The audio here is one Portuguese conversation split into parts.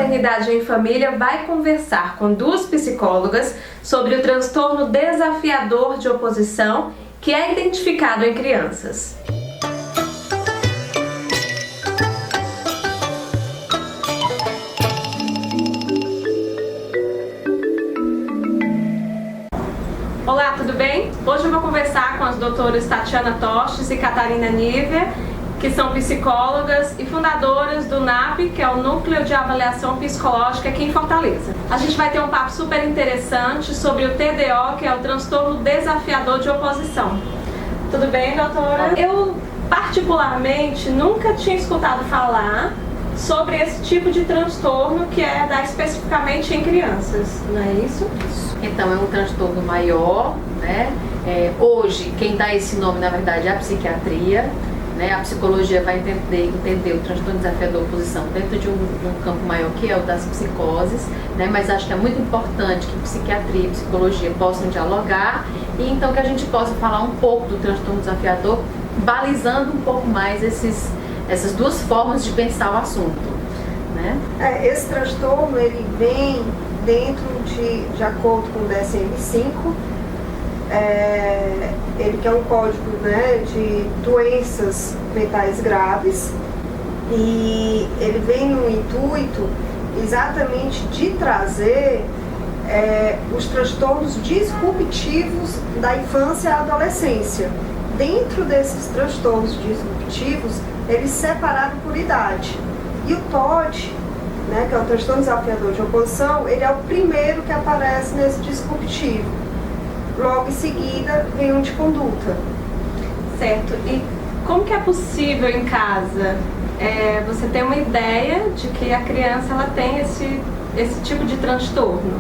Maternidade em Família vai conversar com duas psicólogas sobre o transtorno desafiador de oposição que é identificado em crianças. Olá, tudo bem? Hoje eu vou conversar com as doutoras Tatiana Tostes e Catarina Nívia, que são psicólogas e fundadoras do NAP, que é o Núcleo de Avaliação Psicológica aqui em Fortaleza. A gente vai ter um papo super interessante sobre o TDO, que é o transtorno desafiador de oposição. Tudo bem, doutora? Eu, particularmente, nunca tinha escutado falar sobre esse tipo de transtorno que é dado especificamente em crianças, não é isso? Então, é um transtorno maior, né? Hoje, quem dá esse nome, na verdade, é a psiquiatria, né? A psicologia vai entender o transtorno desafiador da oposição dentro de um campo maior, que é o das psicoses, né? Mas acho que é muito importante que psiquiatria e psicologia possam dialogar e então que a gente possa falar um pouco do transtorno desafiador, balizando um pouco mais essas duas formas de pensar o assunto, né? Esse transtorno, ele vem dentro de acordo com o DSM-5, ele que é um código, né, de doenças mentais graves, e ele vem no intuito exatamente de trazer os transtornos disruptivos da infância e adolescência. Dentro desses transtornos disruptivos, eles separaram por idade. E o TOD, né, que é o transtorno desafiador de oposição, ele é o primeiro que aparece nesse disruptivo. Logo em seguida vem um de conduta. Certo. E como que é possível em casa você ter uma ideia de que a criança ela tem esse tipo de transtorno?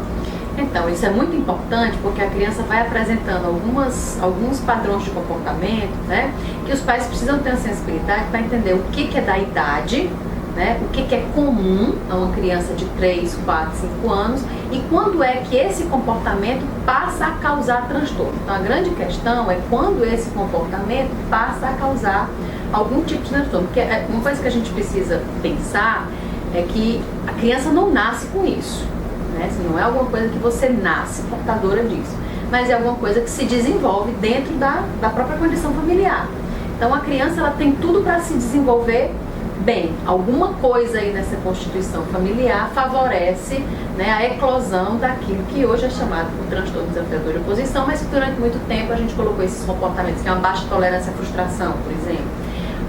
Então, isso é muito importante porque a criança vai apresentando alguns padrões de comportamento, né, que os pais precisam ter a sensibilidade para entender o que é da idade, né, o que é comum a uma criança de 3, 4, 5 anos e quando é que esse comportamento passa a causar transtorno. Então, a grande questão é quando esse comportamento passa a causar algum tipo de transtorno. Porque uma coisa que a gente precisa pensar é que a criança não nasce com isso, né? Assim, não é alguma coisa que você nasce portadora disso, mas é alguma coisa que se desenvolve dentro da própria condição familiar. Então, a criança ela tem tudo para se desenvolver bem, alguma coisa aí nessa constituição familiar favorece, né, a eclosão daquilo que hoje é chamado por transtorno desafiador de oposição, mas que durante muito tempo a gente colocou esses comportamentos, que é uma baixa tolerância à frustração, por exemplo,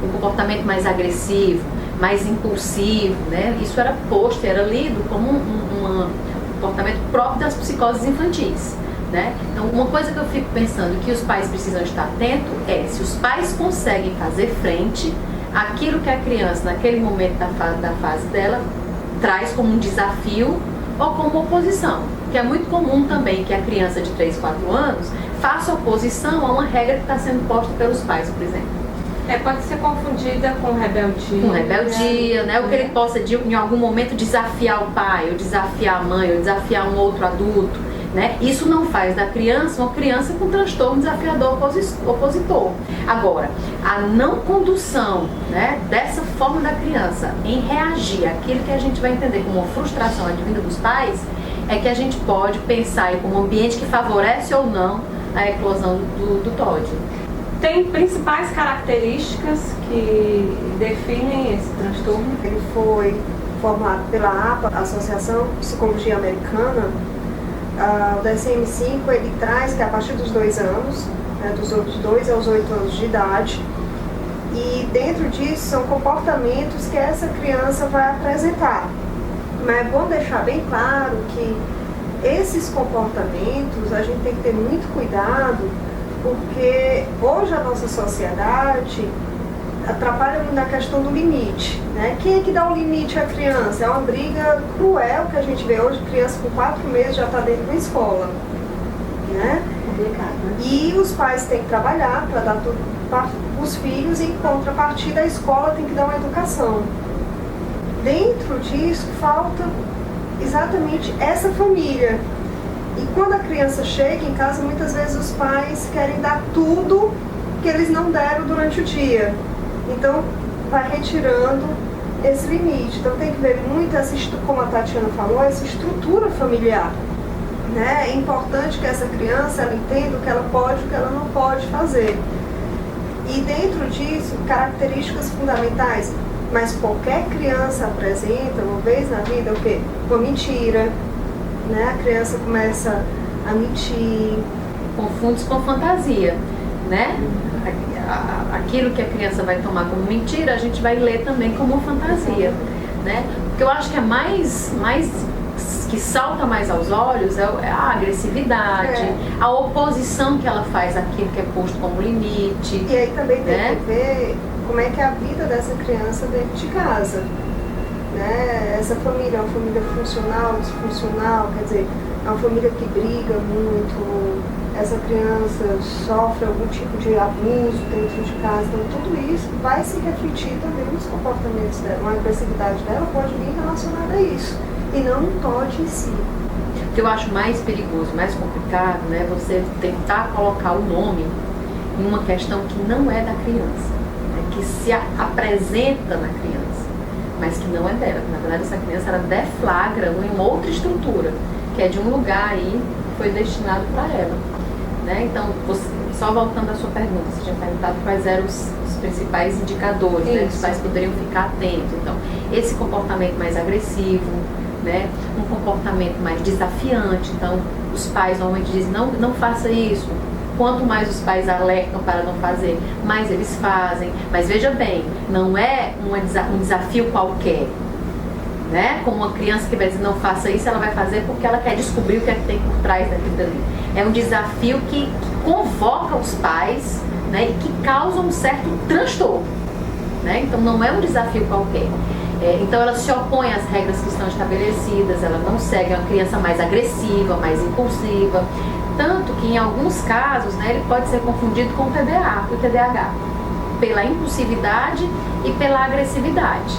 um comportamento mais agressivo, mais impulsivo, né, isso era posto, era lido como um comportamento próprio das psicoses infantis. Né? Então, uma coisa que eu fico pensando que os pais precisam estar atentos é se os pais conseguem fazer frente aquilo que a criança, naquele momento da fase dela, traz como um desafio ou como oposição. Que é muito comum também que a criança de 3, 4 anos faça oposição a uma regra que está sendo posta pelos pais, por exemplo. Pode ser confundida com rebeldia. Com rebeldia, né? Ou que ele possa, em algum momento, desafiar o pai, ou desafiar a mãe, ou desafiar um outro adulto. Né? Isso não faz da criança uma criança com transtorno desafiador opositor. Agora, a não condução, né, dessa forma da criança em reagir àquilo que a gente vai entender como uma frustração advinda dos pais, é que a gente pode pensar em como um ambiente que favorece ou não a eclosão do TOD. Tem principais características que definem esse transtorno? Ele foi formado pela APA, Associação de Psicologia Americana. O DSM-5 ele traz que a partir dos 2 anos, né, dos 2 aos 8 anos de idade, e dentro disso são comportamentos que essa criança vai apresentar. Mas é bom deixar bem claro que esses comportamentos a gente tem que ter muito cuidado, porque hoje a nossa sociedade atrapalha muito na questão do limite, né? Quem é que dá o limite à criança? É uma briga cruel que a gente vê hoje, criança com 4 meses já está dentro da escola, né? Complicado, né? E os pais têm que trabalhar para dar tudo para os filhos e em contrapartida a escola tem que dar uma educação. Dentro disso falta exatamente essa família. E quando a criança chega em casa, muitas vezes os pais querem dar tudo que eles não deram durante o dia. Então, vai retirando esse limite. Então tem que ver muito, como a Tatiana falou, essa estrutura familiar. Né? É importante que essa criança ela entenda o que ela pode e o que ela não pode fazer. E dentro disso, características fundamentais. Mas qualquer criança apresenta, uma vez na vida, o quê? Uma mentira. Né? A criança começa a mentir. Confunde com fantasia, né? Aquilo que a criança vai tomar como mentira, a gente vai ler também como fantasia, né? Porque eu acho que é mais que salta mais aos olhos é a agressividade, a oposição que ela faz àquilo que é posto como limite. E aí também tem, né? que ver como é que é a vida dessa criança dentro de casa. Né? Essa família é uma família funcional, disfuncional, quer dizer, é uma família que briga muito, essa criança sofre algum tipo de abuso dentro de casa, então tudo isso vai se refletir também nos comportamentos dela. Uma agressividade dela pode vir relacionada a isso, e não um toque em si. O que eu acho mais perigoso, mais complicado, né, você tentar colocar o nome em uma questão que não é da criança, né, que se apresenta na criança, mas que não é dela. Na verdade, essa criança ela deflagra em uma outra estrutura, que é de um lugar aí que foi destinado para ela. Né? Então, só voltando à sua pergunta, você tinha perguntado quais eram os principais indicadores, né, que os pais poderiam ficar atentos. Então, esse comportamento mais agressivo, né, um comportamento mais desafiante. Então, os pais normalmente dizem, não faça isso. Quanto mais os pais alertam para não fazer, mais eles fazem. Mas veja bem, não é um desafio qualquer. Né? Como uma criança que vai dizer não faça isso, ela vai fazer porque ela quer descobrir o que é que tem por trás daquilo dali. É um desafio que convoca os pais, né, e que causa um certo transtorno. Né? Então não é um desafio qualquer. Então ela se opõe às regras que estão estabelecidas, ela não segue, é uma criança mais agressiva, mais impulsiva. Tanto que em alguns casos, né, ele pode ser confundido com o TDAH, pela impulsividade e pela agressividade.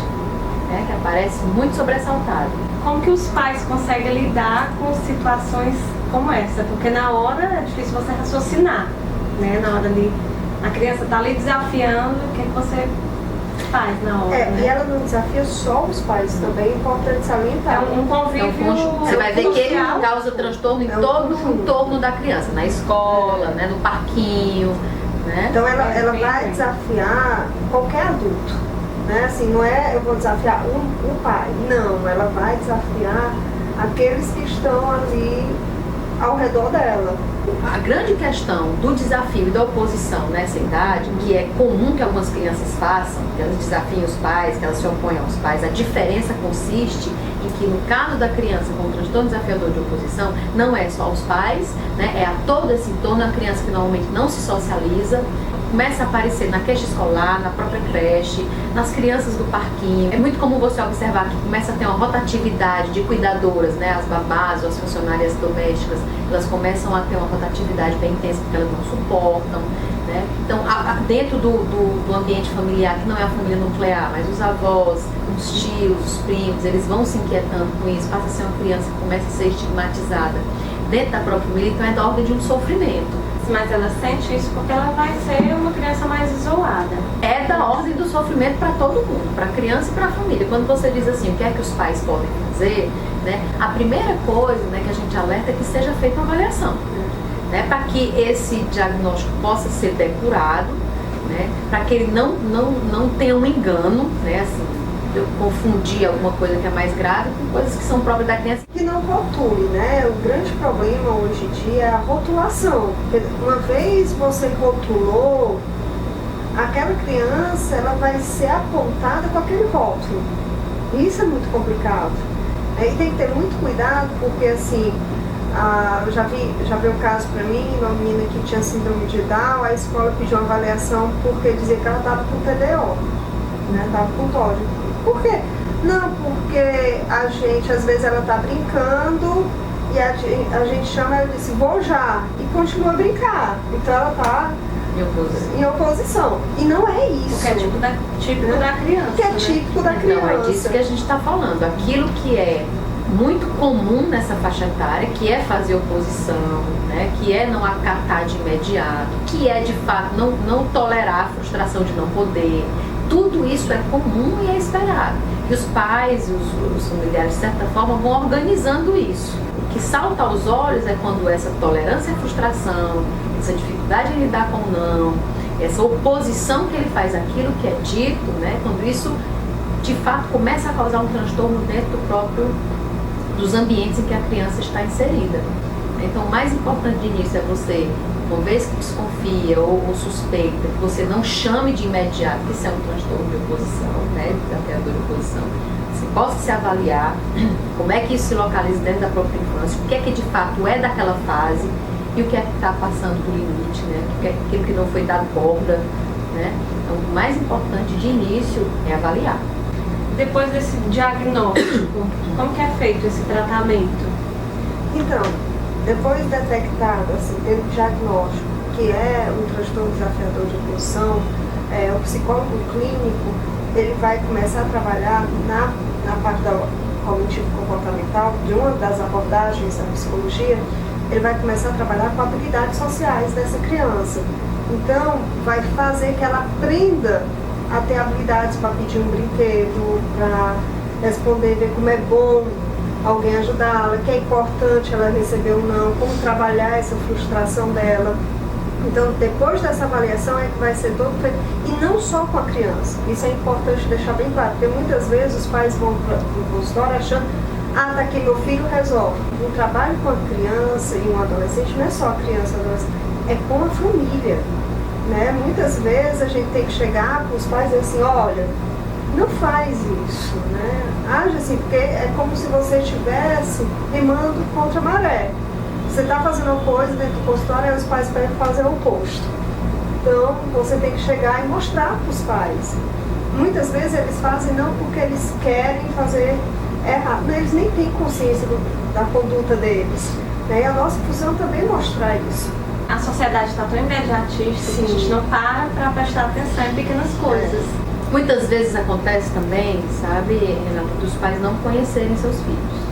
Né, que aparece muito sobressaltado. Como que os pais conseguem lidar com situações como essa? Porque na hora é difícil você raciocinar, né? Na hora ali, a criança está ali desafiando, o que você faz na hora? Né? E ela não desafia só os pais também, é importante salientar. É um convívio. Você vai ver que ele causa transtorno em todo o entorno da criança, na escola, né, no parquinho. Né? Então ela vai desafiar qualquer adulto. Né? Assim, não é eu vou desafiar o pai, não, ela vai desafiar aqueles que estão ali ao redor dela. A grande questão do desafio e da oposição nessa idade, que é comum que algumas crianças façam, que elas desafiem os pais, que elas se opõem aos pais, a diferença consiste em que no caso da criança com transtorno desafiador de oposição, não é só aos pais, né? É a todo esse entorno, a criança que normalmente não se socializa, começa a aparecer na creche escolar, na própria creche, nas crianças do parquinho. É muito comum você observar que começa a ter uma rotatividade de cuidadoras, né? As babás ou as funcionárias domésticas, elas começam a ter uma rotatividade bem intensa porque elas não suportam. Né? Então, dentro do ambiente familiar, que não é a família nuclear, mas os avós, os tios, os primos, eles vão se inquietando com isso, passa a ser uma criança que começa a ser estigmatizada dentro da própria família, então é da ordem de um sofrimento. Mas ela sente isso porque ela vai ser uma criança mais isolada. É da ordem do sofrimento para todo mundo, para a criança e para a família. Quando você diz assim, o que é que os pais podem fazer, né, a primeira coisa, né, que a gente alerta é que seja feita uma avaliação. Né, para que esse diagnóstico possa ser depurado, né, para que ele não tenha um engano, né, assim, eu confundir alguma coisa que é mais grave com coisas que são próprias da criança. Que não rotule, né? O grande problema hoje em dia é a rotulação. Porque uma vez você rotulou, aquela criança ela vai ser apontada com aquele rótulo. Isso é muito complicado. Aí tem que ter muito cuidado, porque assim, eu já vi um caso para mim, uma menina que tinha síndrome de Down, a escola pediu uma avaliação porque dizia que ela estava com TDO, né? Estava com TOD. Por quê? Não, porque a gente, às vezes ela está brincando e a gente chama ela e diz, vou já, e continua a brincar. Então ela está em oposição. E não é isso. Porque é típico da criança. Que é típico da criança. Não, é disso que a gente está falando. Aquilo que é muito comum nessa faixa etária, que é fazer oposição, né, que é não acatar de imediato, que é de fato não tolerar a frustração de não poder. Tudo isso é comum e é esperado. E os pais, os familiares, de certa forma, vão organizando isso. O que salta aos olhos é quando essa tolerância à frustração, essa dificuldade em lidar com o não, essa oposição que ele faz àquilo que é dito, né? Quando isso, de fato, começa a causar um transtorno dentro dos ambientes em que a criança está inserida. Então, o mais importante de início é você, uma vez que desconfia ou suspeita, que você não chame de imediato que isso é um transtorno de oposição, né, desafiador de oposição. Você possa se avaliar como é que isso se localiza dentro da própria infância, o que é que de fato é daquela fase e o que é que está passando do limite, né, o que é aquilo que não foi dado corda, né. Então, o mais importante de início é avaliar. Depois desse diagnóstico, como que é feito esse tratamento? Então, depois detectado, assim, tendo diagnóstico, que é um transtorno desafiador de oposição, o psicólogo clínico, ele vai começar a trabalhar na parte da cognitivo-comportamental, de uma das abordagens da psicologia, ele vai começar a trabalhar com habilidades sociais dessa criança. Então, vai fazer que ela aprenda a ter habilidades para pedir um brinquedo, para responder, ver como é bom alguém ajudá-la, que é importante ela receber ou não, como trabalhar essa frustração dela. Então, depois dessa avaliação é que vai ser todo feito, e não só com a criança. Isso é importante deixar bem claro, porque muitas vezes os pais vão para o consultório achando, tá aqui, meu filho resolve. O trabalho com a criança e um adolescente não é só a criança e o adolescente, é com a família. Né? Muitas vezes a gente tem que chegar para os pais e dizer assim, olha, não faz isso, né? Age assim, porque é como se você estivesse remando contra a maré. Você está fazendo uma coisa dentro do consultório e os pais pedem fazer o oposto. Então, você tem que chegar e mostrar para os pais. Muitas vezes eles fazem não porque eles querem fazer errado, mas eles nem têm consciência da conduta deles. Né? E a nossa função também é mostrar isso. A sociedade está tão imediatista que a gente não para prestar atenção em pequenas coisas. Muitas vezes acontece também, sabe, Renata, dos pais não conhecerem seus filhos.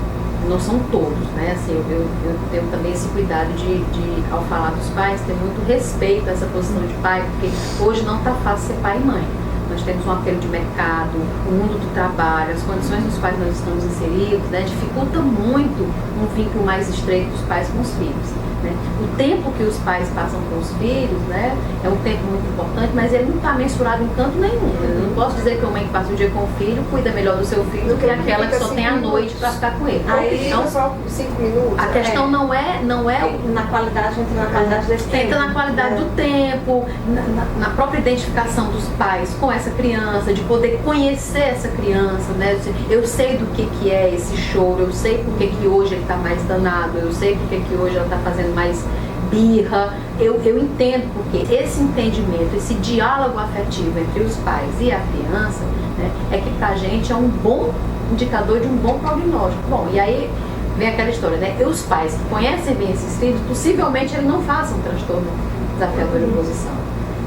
Não são todos, né? Assim, eu tenho também esse cuidado de, ao falar dos pais, ter muito respeito a essa posição de pai, porque hoje não está fácil ser pai e mãe. Nós temos um apelo de mercado, o mundo do trabalho, as condições nos quais nós estamos inseridos, né? Dificulta muito um vínculo mais estreito dos pais com os filhos. Né? O tempo que os pais passam com os filhos, né, é um tempo muito importante, mas ele não está mensurado em canto nenhum. Eu não posso dizer que uma mãe que passa o dia com o filho cuida melhor do seu filho do que aquela que só tem a noite para ficar com ele. Aí, então, só 5 minutos. A questão não é na qualidade, entra na qualidade desse tempo. Entra na qualidade do tempo, na própria identificação dos pais com essa criança, de poder conhecer essa criança, né? Eu sei do que é esse choro, eu sei por que hoje ele está mais danado, eu sei por que hoje ela está fazendo mais birra, eu entendo porque esse entendimento, esse diálogo afetivo entre os pais e a criança, né, é que pra gente é um bom indicador de um bom prognóstico. Bom, e aí vem aquela história, né, e os pais que conhecem bem esses filhos, possivelmente ele não faça um transtorno desafiador de oposição.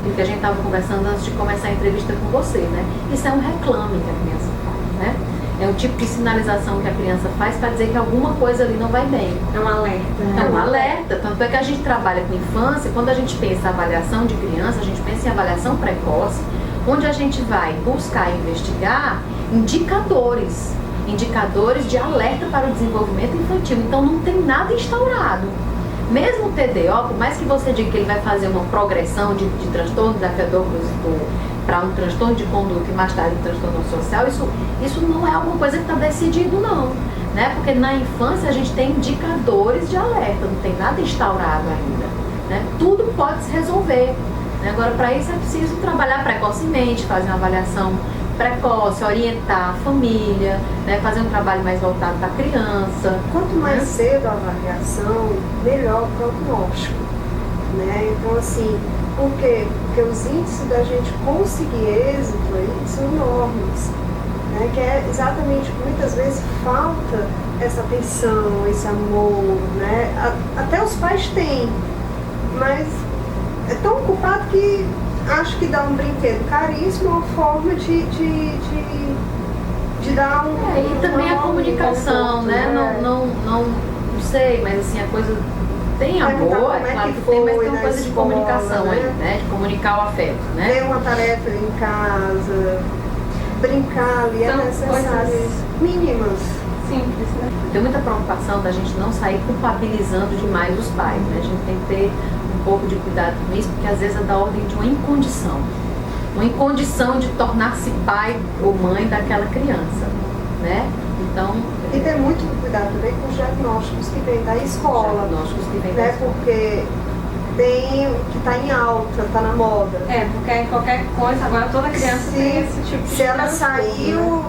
E que a gente estava conversando antes de começar a entrevista com você, né, isso é um reclame que a criança faz, né? É um tipo de sinalização que a criança faz para dizer que alguma coisa ali não vai bem. É um alerta. É um alerta. Tanto é que a gente trabalha com infância, quando a gente pensa em avaliação de criança, a gente pensa em avaliação precoce, onde a gente vai buscar investigar indicadores de alerta para o desenvolvimento infantil. Então não tem nada instaurado. Mesmo o TDO, por mais que você diga que ele vai fazer uma progressão de transtorno desafiador para um transtorno de conduta e mais tarde um transtorno social, isso não é alguma coisa que está decidido não, né? Porque na infância a gente tem indicadores de alerta, não tem nada instaurado ainda, né? Tudo pode se resolver, né? Agora para isso é preciso trabalhar precocemente, fazer uma avaliação precoce, orientar a família, né? Fazer um trabalho mais voltado para a criança. Quanto mais cedo a avaliação, melhor o prognóstico, né? Então assim, por quê? Porque os índices da gente conseguir êxito aí são enormes, né? Que é exatamente, muitas vezes falta essa atenção, esse amor, né? Até os pais têm, mas é tão ocupado que acho que dar um brinquedo caríssimo é uma forma de dar um... e também a comunicação, né? Não sei, mas assim, a coisa... Tem amor, é claro que tem, mas tem uma coisa de comunicação aí, né? De comunicar o afeto, né? Tem uma tarefa em casa. brincar ali é São necessário. coisas Mínimas. simples, né? Tem muita preocupação da gente não sair culpabilizando demais os pais, né? A gente tem que ter um pouco de cuidado com isso, porque às vezes é da ordem de uma incondição. Uma incondição de tornar-se pai ou mãe daquela criança, né? Então... E ter muito cuidado também com os diagnósticos que vem da escola. Diagnósticos que vem da né? escola. Porque tem o que está em alta, está na moda. É, porque qualquer coisa, agora toda criança tem esse tipo de Se ela transtorno, saiu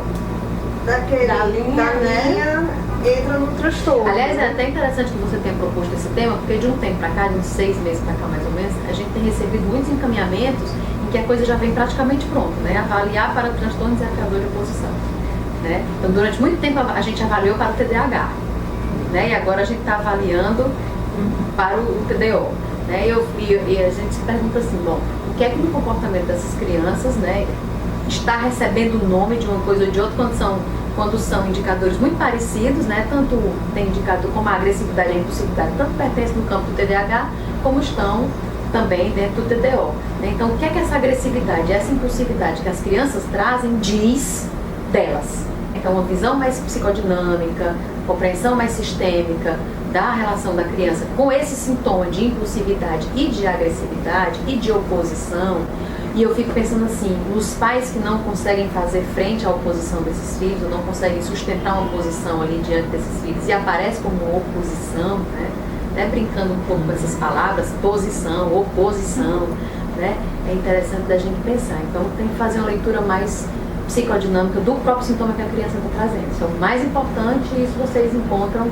né? da linha, né? entra no transtorno. Aliás, é até interessante que você tenha proposto esse tema, porque de um tempo para cá, de uns 6 meses para cá mais ou menos, a gente tem recebido muitos encaminhamentos em que a coisa já vem praticamente pronta, né? Avaliar para transtorno desafiador de oposição. Né? Então, durante muito tempo a gente avaliou para o TDAH, né? E agora a gente está avaliando para o TDO. Né? E a gente se pergunta assim, bom, o que é que no comportamento dessas crianças, né, está recebendo o nome de uma coisa ou de outra quando são indicadores muito parecidos, né? Tanto tem indicador como a agressividade e a impulsividade, tanto pertence no campo do TDAH, como estão também dentro do TDO. Né? Então, o que é que essa agressividade, essa impulsividade que as crianças trazem diz delas? Então, uma visão mais psicodinâmica, compreensão mais sistêmica da relação da criança com esse sintoma de impulsividade e de agressividade e de oposição. E eu fico pensando assim, os pais que não conseguem fazer frente à oposição desses filhos, ou não conseguem sustentar uma posição ali diante desses filhos, e aparece como oposição, né? Até brincando um pouco com essas palavras, posição, oposição, né? É interessante da gente pensar. Então tem que fazer uma leitura mais psicodinâmica do próprio sintoma que a criança está trazendo. Isso é o mais importante, e isso vocês encontram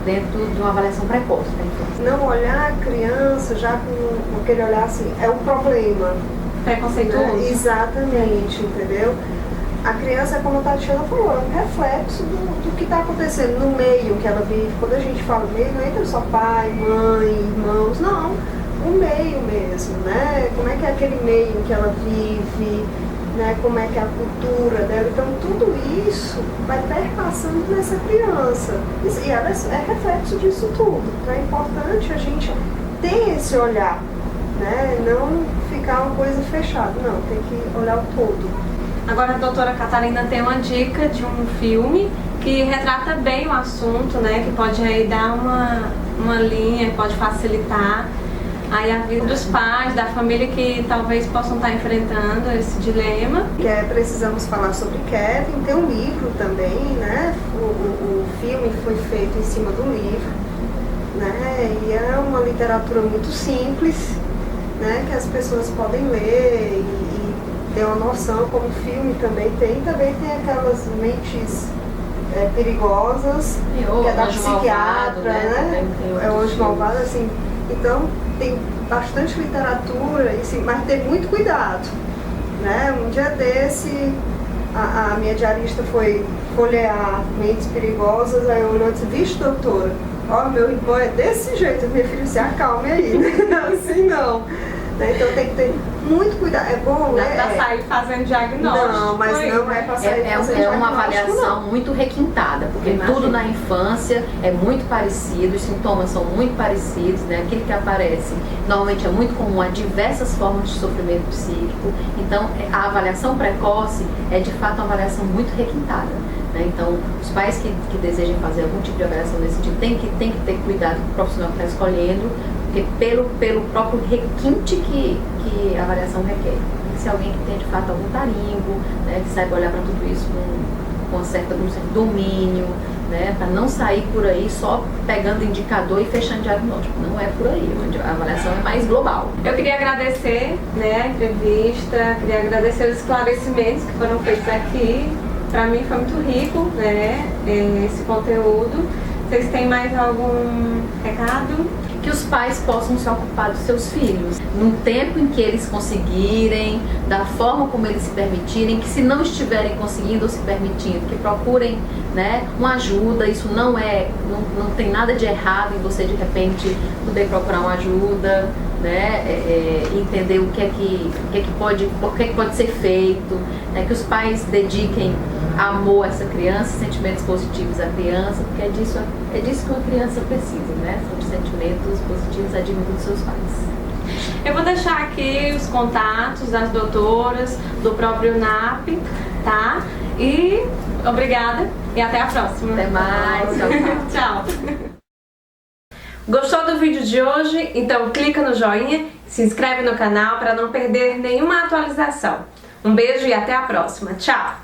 dentro de uma avaliação precoce. Né? Não olhar a criança já com aquele olhar assim, é um problema. Preconceituoso. Né? Exatamente, entendeu? A criança, como a Tatiana falou, é um reflexo do que está acontecendo no meio que ela vive. Quando a gente fala meio, não entra só pai, mãe, irmãos, não. O meio mesmo, né? Como é que é aquele meio que ela vive, né? Como é que é a cultura dela. Então, tudo isso vai perpassando nessa criança. E ela é reflexo disso tudo. Então, é importante a gente ter esse olhar, né? Não ficar uma coisa fechada, não. Tem que olhar o todo. Agora a doutora Catarina tem uma dica de um filme que retrata bem o assunto, né? Que pode aí dar uma linha, pode facilitar aí a vida dos pais, da família que talvez possam estar enfrentando esse dilema. Precisamos falar sobre Kevin, tem um livro também, né? O filme foi feito em cima do livro, né? E é uma literatura muito simples, né? Que as pessoas podem ler e ter uma noção, como o filme também tem aquelas mentes perigosas, que é da psiquiatra, né? É o Anjo Malvado, assim. Então, tem bastante literatura, assim, mas tem muito cuidado, né? Um dia desse, a minha diarista foi folhear Mentes Perigosas, aí eu olhou e disse, vixe, doutora, ó, meu irmão é desse jeito, minha filha, se acalme aí, assim não. Então tem que ter muito cuidado. É bom, Não né? é pra sair fazendo diagnóstico. Não, mas não é pra sair fazendo É uma diagnóstico, avaliação não. muito requintada, porque tudo na infância é muito parecido, os sintomas são muito parecidos, né? Aquilo que aparece normalmente é muito comum a diversas formas de sofrimento psíquico. Então, a avaliação precoce é de fato uma avaliação muito requintada. Né? Então, os pais que desejem fazer algum tipo de avaliação nesse sentido tem que ter cuidado com o profissional que está escolhendo, porque pelo próprio requinte que a avaliação requer. Tem que ser alguém que tenha de fato algum tarimbo, né? Que saiba olhar para tudo isso com um certo domínio, né? Para não sair por aí só pegando indicador e fechando diagnóstico. Não é por aí, a avaliação é mais global. Eu queria agradecer, né, a entrevista, queria agradecer os esclarecimentos que foram feitos aqui. Para mim foi muito rico, né, esse conteúdo. Vocês têm mais algum recado? Que os pais possam se ocupar dos seus filhos, num tempo em que eles conseguirem, da forma como eles se permitirem, que se não estiverem conseguindo ou se permitindo, que procurem, né, uma ajuda. Isso não tem nada de errado em você de repente poder procurar uma ajuda, né, entender o que é que pode ser feito, né, que os pais dediquem amor a essa criança, sentimentos positivos à criança, porque é disso que uma criança precisa, né? São de sentimentos positivos advindos dos seus pais. Eu vou deixar aqui os contatos das doutoras, do próprio NAP, tá? E obrigada e até a próxima. Até mais. Tchau. Tchau. Gostou do vídeo de hoje? Então clica no joinha, se inscreve no canal para não perder nenhuma atualização. Um beijo e até a próxima. Tchau!